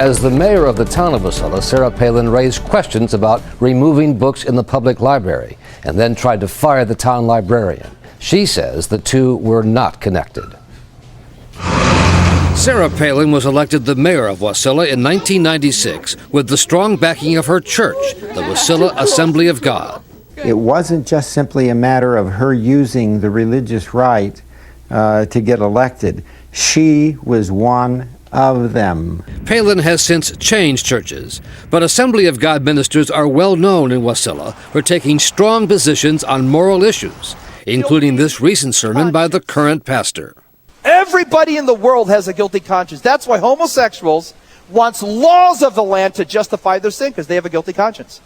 As the mayor of the town of Wasilla, Sarah Palin raised questions about removing books in the public library and then tried to fire the town librarian. She says the two were not connected. Sarah Palin was elected the mayor of Wasilla in 1996 with the strong backing of her church, the Wasilla Assembly of God. It wasn't just simply a matter of her using the religious right to get elected. She was one of them. Palin has since changed churches, but Assembly of God ministers are well known in Wasilla for taking strong positions on moral issues, including this recent sermon by the current pastor. Everybody in the world has a guilty conscience. That's why homosexuals want laws of the land to justify their sin, because they have a guilty conscience.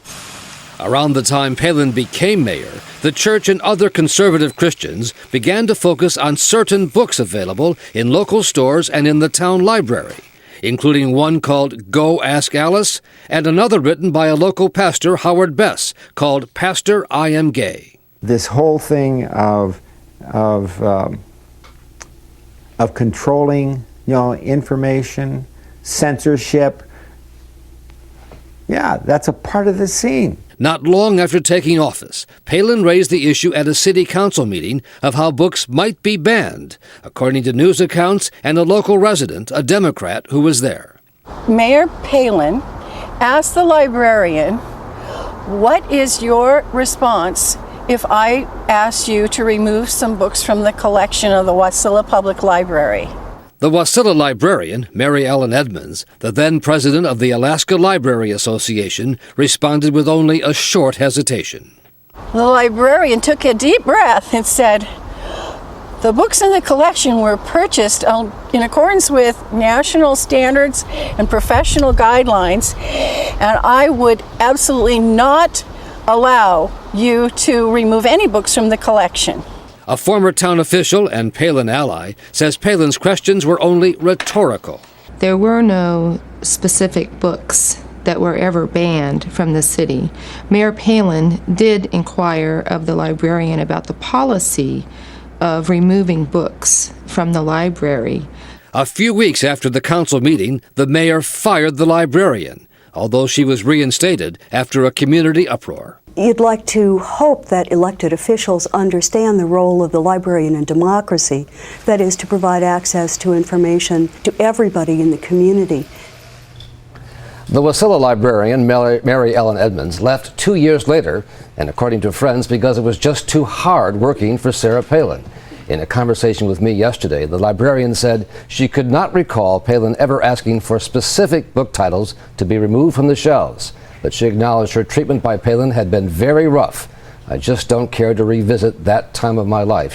Around the time Palin became mayor, the church and other conservative Christians began to focus on certain books available in local stores and in the town library, including one called Go Ask Alice and another written by a local pastor, Howard Bess, called Pastor I Am Gay. This whole thing of controlling, information, censorship, yeah, that's a part of the scene. Not long after taking office, Palin raised the issue at a city council meeting of how books might be banned, according to news accounts and a local resident, a Democrat, who was there. Mayor Palin asked the librarian, "What is your response if I asked you to remove some books from the collection of the Wasilla Public Library?" The Wasilla librarian, Mary Ellen Edmonds, the then president of the Alaska Library Association, responded with only a short hesitation. The librarian took a deep breath and said, "The books in the collection were purchased in accordance with national standards and professional guidelines, and I would absolutely not allow you to remove any books from the collection." A former town official and Palin ally says Palin's questions were only rhetorical. There were no specific books that were ever banned from the city. Mayor Palin did inquire of the librarian about the policy of removing books from the library. A few weeks after the council meeting, the mayor fired the librarian, although she was reinstated after a community uproar. You'd like to hope that elected officials understand the role of the librarian in democracy, that is, to provide access to information to everybody in the community. The Wasilla librarian, Mary Ellen Edmonds, left 2 years later, and according to friends, because it was just too hard working for Sarah Palin. In a conversation with me yesterday, the librarian said she could not recall Palin ever asking for specific book titles to be removed from the shelves, but she acknowledged her treatment by Palin had been very rough. "I just don't care to revisit that time of my life."